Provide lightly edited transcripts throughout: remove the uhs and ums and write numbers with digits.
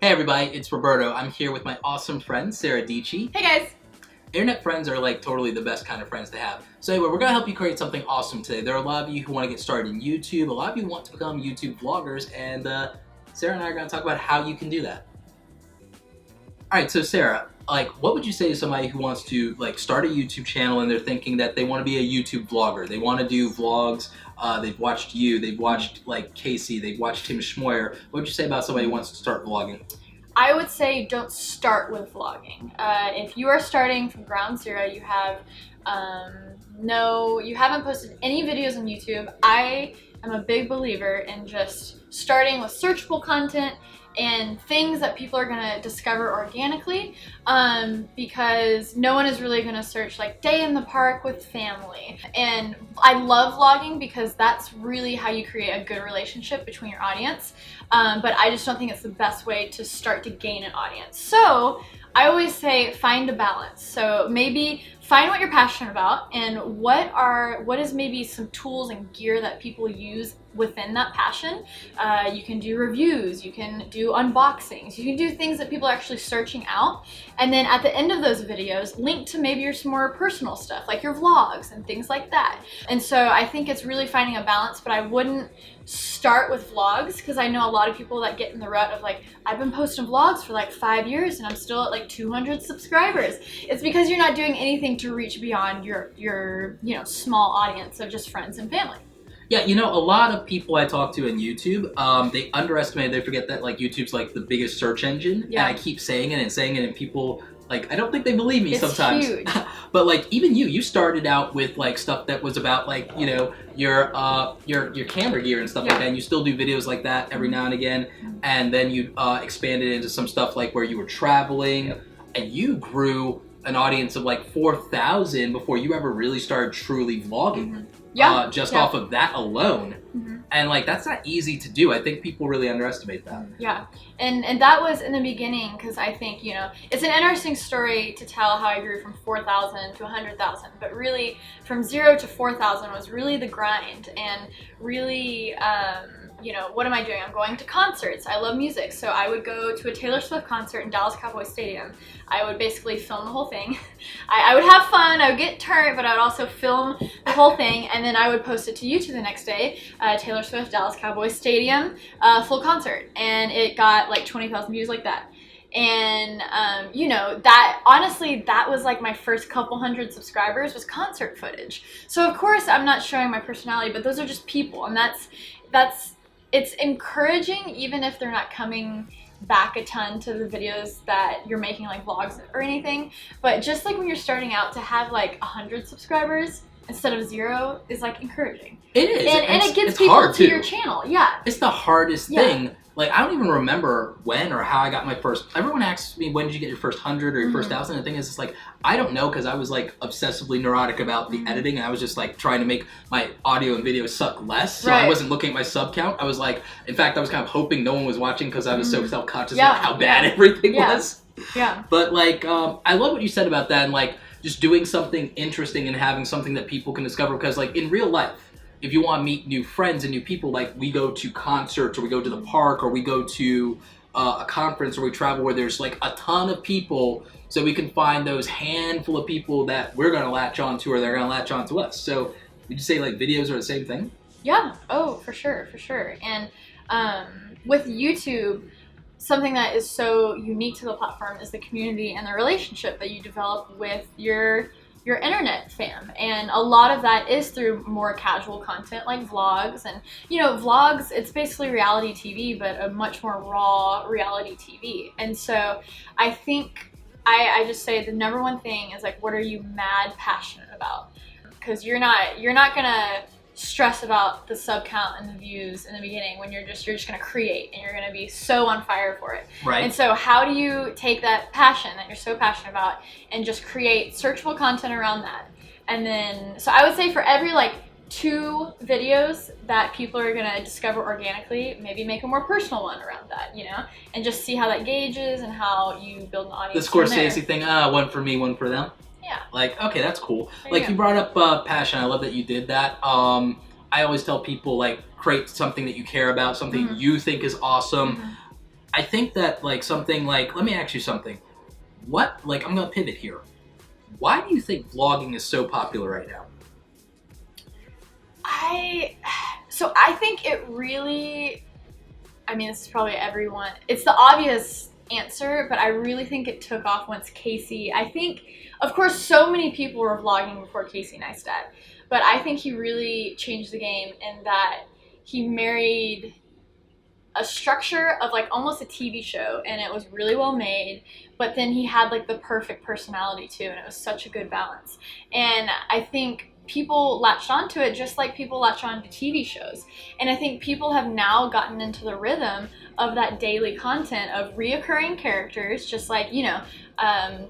Hey everybody, it's Roberto. I'm here with my awesome friend, Sara Dietschy. Hey guys! Internet friends are like totally the best kind of friends to have. So anyway, we're going to help you create something awesome today. There are a lot of you who want to get started in YouTube. A lot of you want to become YouTube vloggers, and Sara and I are going to talk about how you can do that. Alright, so Sara, what would you say to somebody who wants to start a YouTube channel and they're thinking that they want to be a YouTube vlogger? They want to do vlogs. They've watched you. They've watched Casey. They've watched Tim Schmoyer. What would you say about somebody who wants to start vlogging? I would say don't start with vlogging. If you are starting from ground zero, you have you haven't posted any videos on YouTube. I am a big believer in just starting with searchable content and things that people are gonna discover organically, because no one is really gonna search like day in the park with family. And I love vlogging because that's really how you create a good relationship between your audience, but I just don't think it's the best way to start to gain an audience. So I always say find a balance. So maybe find what you're passionate about and what is maybe some tools and gear that people use within that passion. You can do reviews, you can do unboxings, you can do things that people are actually searching out, and then at the end of those videos link to maybe your more personal stuff like your vlogs and things like that. And so I think it's really finding a balance, but I wouldn't start with vlogs because I know a lot of people that get in the rut of I've been posting vlogs for 5 years and I'm still at 200 subscribers. It's because you're not doing anything to reach beyond your small audience of just friends and family. Yeah, a lot of people I talk to on YouTube, they forget that YouTube's the biggest search engine. Yeah. And I keep saying it and people I don't think they believe me sometimes. Huge. But even you started out with stuff that was about your camera gear and stuff like that, and you still do videos like that every now and again, and then you expanded into some stuff where you were traveling, and you grew an audience of 4,000 before you ever really started truly vlogging. Off of that alone. And that's not easy to do. I think people really underestimate that. Yeah, and that was in the beginning because I think it's an interesting story to tell how I grew from 4,000 to 100,000, but really from 0 to 4,000 was really the grind, and really what am I doing? I'm going to concerts. I love music, so I would go to a Taylor Swift concert in Dallas Cowboys Stadium. I would basically film the whole thing. I would have fun, I would get turned, but I would also film the whole thing, and then I would post it to YouTube the next day. Taylor Swift, Dallas Cowboys Stadium, full concert, and it got 20,000 views like that. And that honestly, that was my first couple hundred subscribers was concert footage. So of course I'm not showing my personality, but those are just people, and it's encouraging even if they're not coming back a ton to the videos that you're making vlogs or anything. But just when you're starting out, to have 100 subscribers instead of 0 is encouraging. It is. And it gets people to your channel. Yeah. It's the hardest thing. I don't even remember when or how I got my first. Everyone asks me, when did you get your first 100 or your first 1,000? And the thing is, it's I don't know, because I was obsessively neurotic about the editing, and I was just trying to make my audio and video suck less. So I wasn't looking at my sub count. I was in fact, I was kind of hoping no one was watching because I was so self-conscious about how bad everything was. Yeah. But I love what you said about that, and just doing something interesting and having something that people can discover, because in real life, if you want to meet new friends and new people, we go to concerts, or we go to the park, or we go to a conference, or we travel where there's a ton of people, so we can find those handful of people that we're going to latch on to, or they're going to latch on to us. So would you say videos are the same thing? Yeah. Oh, for sure. And with YouTube, something that is so unique to the platform is the community and the relationship that you develop with your internet fam, and a lot of that is through more casual content like vlogs. And vlogs, it's basically reality TV, but a much more raw reality TV. And so I think I just say the number one thing is what are you mad passionate about? Because you're not gonna stress about the sub count and the views in the beginning when you're just gonna create, and you're gonna be so on fire for it. Right. And so how do you take that passion that you're so passionate about and just create searchable content around that? And then, so I would say for every 2 videos that people are gonna discover organically, maybe make a more personal one around that, and just see how that gauges and how you build an audience. The Scorsese thing, one for me, one for them. Yeah. Okay, that's cool. You brought up passion. I love that you did that. I always tell people, create something that you care about, something you think is awesome. I think that like something like, let me ask you something. What, like, I'm gonna pivot here. Why do you think vlogging is so popular right now? So I think it really, I mean, this is probably everyone, it's the obvious answer, but I really think it took off once Casey, I think, of course, so many people were vlogging before Casey Neistat, but I think he really changed the game in that he married a structure of like almost a TV show, and it was really well made, but then he had like the perfect personality too, and it was such a good balance. And I think people latched onto it just like people latch on to TV shows. And I think people have now gotten into the rhythm of that daily content of reoccurring characters, just like, you know,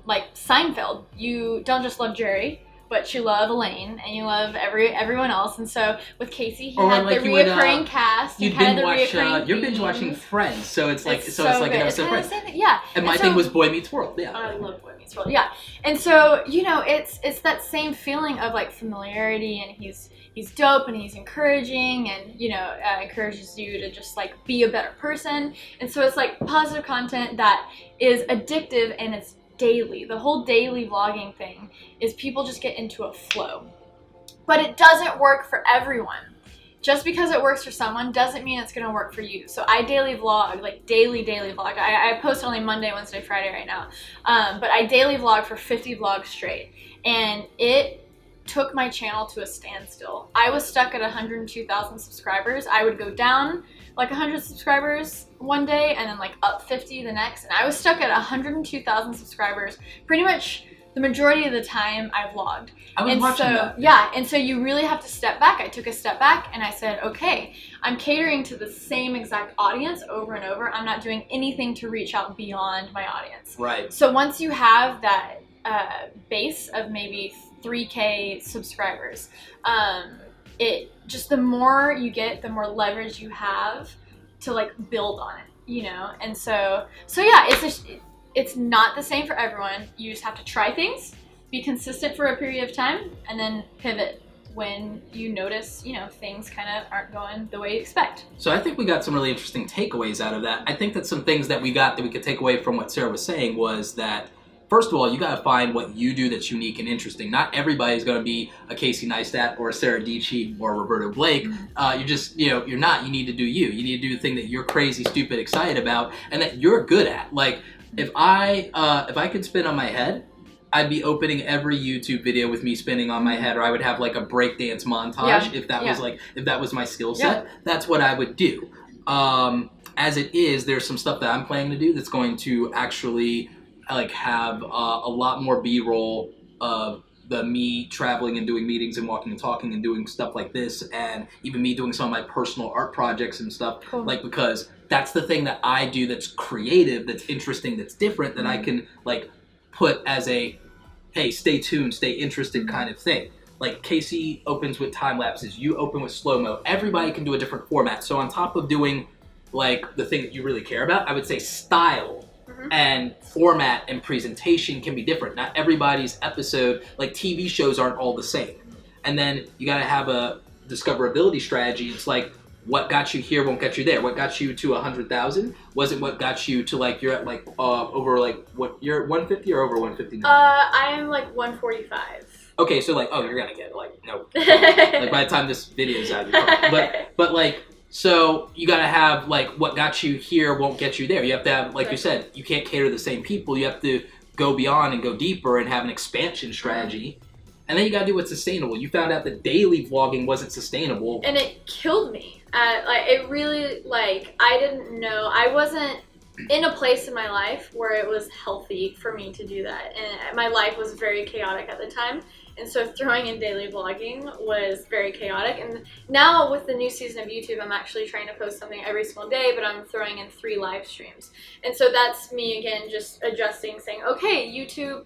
like Seinfeld. You don't just love Jerry, but you love Elaine and you love everyone else. And so with Casey, he had like the reoccurring cast. You'd binge watch. You're binge watching Friends, so it's like it's like an episode of Friends. Yeah. And my thing was Boy Meets World. Yeah. I love Boy Meets World. Yeah. And so, you know, it's that same feeling of like familiarity, and he's dope and he's encouraging, and you know, encourages you to just like be a better person. And so it's like positive content that is addictive, and it's daily. The whole daily vlogging thing is people just get into a flow. But it doesn't work for everyone. Just because it works for someone doesn't mean it's going to work for you. So I daily vlog, like daily vlog. I post only Monday, Wednesday, Friday right now. But I daily vlog for 50 vlogs straight. And it took my channel to a standstill. I was stuck at 102,000 subscribers. I would go down like 100 subscribers one day and then like up 50 the next. And I was stuck at 102,000 subscribers pretty much the majority of the time I vlogged. I was watching that. Yeah, and so you really have to step back. I took a step back and I said, okay, I'm catering to the same exact audience over and over. I'm not doing anything to reach out beyond my audience. Right. So once you have that base of maybe 3K subscribers, it just, the more you get, the more leverage you have to like build on it, you know? And so yeah, it's not the same for everyone. You just have to try things, be consistent for a period of time, and then pivot when you notice, you know, things kind of aren't going the way you expect. So I think we got some really interesting takeaways out of that. I think that some things that we got that we could take away from what Sara was saying was that, first of all, you got to find what you do that's unique and interesting. Not everybody's going to be a Casey Neistat or a Sara Dietschy or a Roberto Blake. You're just, you know, you're not. You need to do you. You need to do the thing that you're crazy, stupid, excited about, and that you're good at. Like, if I could spin on my head, I'd be opening every YouTube video with me spinning on my head, or I would have like a breakdance montage if that was my skill set. Yeah. That's what I would do. As it is, there's some stuff that I'm planning to do that's going to actually like have a lot more B-roll of me traveling and doing meetings and walking and talking and doing stuff like this, and even me doing some of my personal art projects and stuff. Cool. Like, because that's the thing that I do that's creative, that's interesting, that's different, that I can like put as a, hey, stay tuned, stay interested kind of thing. Like Casey opens with time lapses, you open with slow-mo. Everybody can do a different format. So on top of doing like the thing that you really care about, I would say style and format and presentation can be different. Not everybody's episode, like TV shows aren't all the same. And then you gotta have a discoverability strategy. It's like, what got you here won't get you there. What got you to 100,000 wasn't what got you to like, you're at like over like, what, you're at 150 or over 150 now? I am like 145. Okay, so like, oh, you're gonna get like, no. Like by the time this video is out, you're probably, but like, so you gotta have like, what got you here won't get you there. You have to have, like you said, you can't cater to the same people. You have to go beyond and go deeper and have an expansion strategy. And then you gotta do what's sustainable. You found out that daily vlogging wasn't sustainable. And it killed me. Like, it really, like, I didn't know, I wasn't in a place in my life where it was healthy for me to do that. And my life was very chaotic at the time. And so throwing in daily vlogging was very chaotic. And now with the new season of YouTube, I'm actually trying to post something every single day, but I'm throwing in 3 live streams. And so that's me, again, just adjusting, saying, okay, YouTube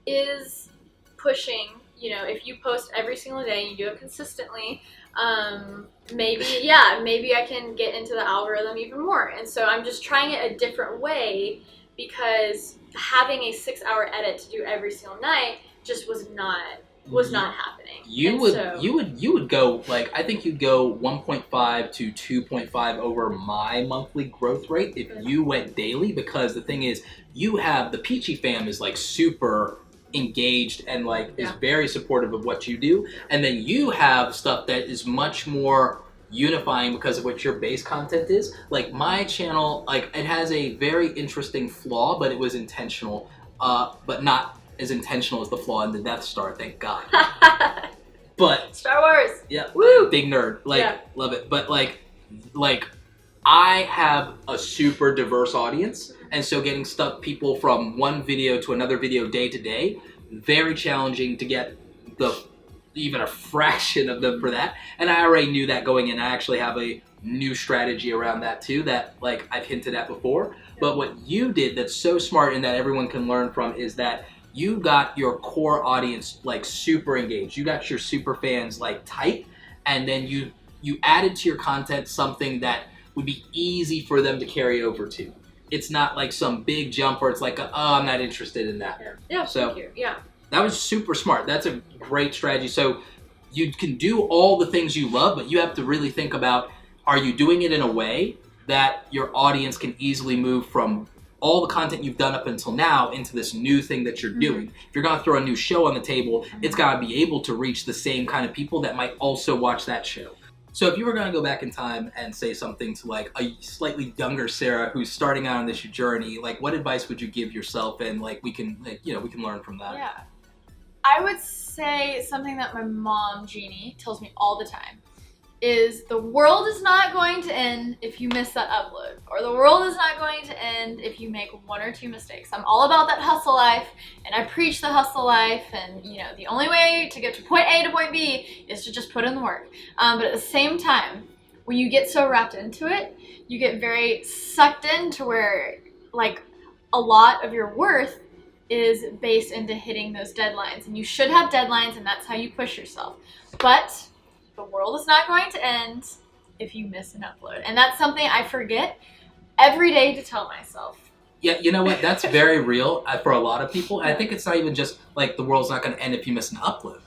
is pushing, you know, if you post every single day, you do it consistently, maybe I can get into the algorithm even more. And so I'm just trying it a different way, because having a 6-hour edit to do every single night just was not was not happening. You would go, like, I think you'd go 1.5 to 2.5 over my monthly growth rate if you went daily, because the thing is, the Peachy fam is like super engaged and like is very supportive of what you do, and then you have stuff that is much more unifying because of what your base content is. Like my channel, like it has a very interesting flaw, but it was intentional, but not as intentional as the flaw in the Death Star, thank God. But Star Wars, yeah, woo, big nerd, like love it. But like I have a super diverse audience, and so getting people from one video to another video day to day, very challenging to get even a fraction of them for that. And I already knew that going in. I actually have a new strategy around that too that like I've hinted at before. But what you did that's so smart and that everyone can learn from is that you got your core audience like super engaged. You got your super fans like tight, and then you added to your content something that would be easy for them to carry over to. It's not like some big jump where it's like, oh, I'm not interested in that. Yeah, so thank you. Yeah. That was super smart. That's a great strategy. So you can do all the things you love, but you have to really think about, are you doing it in a way that your audience can easily move from all the content you've done up until now into this new thing that you're doing. If you're gonna throw a new show on the table, it's gotta be able to reach the same kind of people that might also watch that show. So if you were gonna go back in time and say something to like a slightly younger Sarah who's starting out on this journey, like what advice would you give yourself? And like we can learn from that. Yeah. I would say something that my mom, Jeannie, tells me all the time is the world is not going to end if you miss that upload, or the world is not going to end if you make one or two mistakes. I'm all about that hustle life, and I preach the hustle life, and the only way to get to point A to point B is to just put in the work. But at the same time, when you get so wrapped into it, you get very sucked into where like a lot of your worth is based into hitting those deadlines, and you should have deadlines, and that's how you push yourself. But the world is not going to end if you miss an upload, and that's something I forget every day to tell myself. Yeah, you know what? That's very real for a lot of people. And I think it's not even just like the world's not going to end if you miss an upload.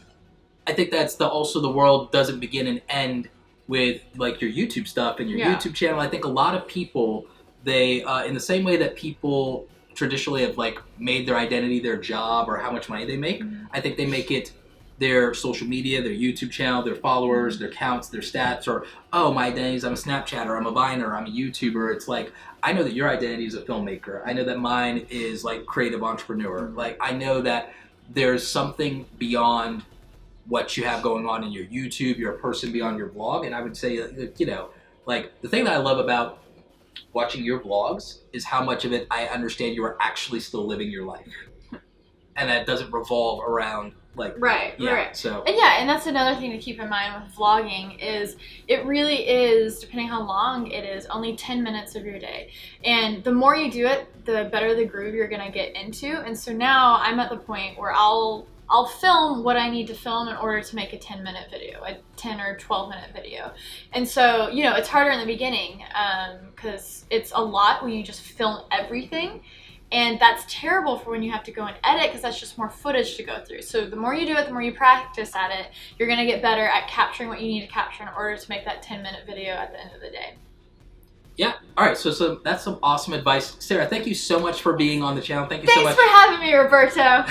I think that's also the world doesn't begin and end with like your YouTube stuff and your YouTube channel. I think a lot of people, they in the same way that people traditionally have like made their identity their job or how much money they make, I think they make it their social media, their YouTube channel, their followers, their counts, their stats, or, oh, my identity is I'm a Snapchatter, I'm a Viner, I'm a YouTuber. It's like, I know that your identity is a filmmaker. I know that mine is like creative entrepreneur. Like, I know that there's something beyond what you have going on in your YouTube. You're a person beyond your vlog. And I would say, like the thing that I love about watching your vlogs is how much of it I understand you are actually still living your life. And that doesn't revolve around like right. So and that's another thing to keep in mind with vlogging is it really is, depending how long it is, only 10 minutes of your day, and the more you do it, the better the groove you're gonna get into. And so now I'm at the point where I'll film what I need to film in order to make a 10-minute video, a 10 or 12-minute video. And so it's harder in the beginning because it's a lot when you just film everything. And that's terrible for when you have to go and edit, because that's just more footage to go through. So the more you do it, the more you practice at it, you're gonna get better at capturing what you need to capture in order to make that 10-minute video at the end of the day. Yeah. All right. So that's some awesome advice. Sarah, thank you so much for being on the channel. Thank you so much. Thanks for having me, Roberto.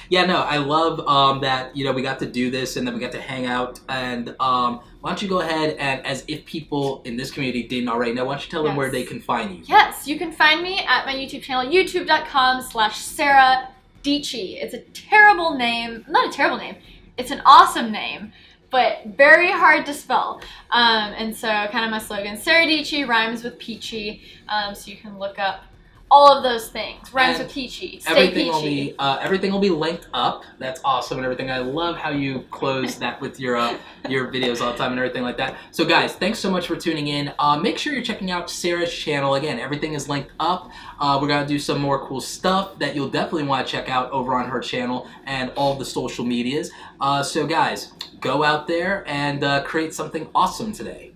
Yeah, no, I love that, we got to do this and then we got to hang out. And why don't you go ahead and, as if people in this community didn't already know, why don't you tell them where they can find you? Yes, you can find me at my YouTube channel, youtube.com/Sara Dietschy. It's a terrible name. Not a terrible name. It's an awesome name, but very hard to spell. And so kind of my slogan, Sara Dietschy rhymes with peachy. So you can look up all of those things. Rhymes with peachy. Stay peachy. Everything will be linked up. That's awesome and everything. I love how you close that with your videos all the time and everything like that. So guys, thanks so much for tuning in. Make sure you're checking out Sarah's channel. Again, everything is linked up. We're going to do some more cool stuff that you'll definitely want to check out over on her channel and all the social medias. So guys, go out there and create something awesome today.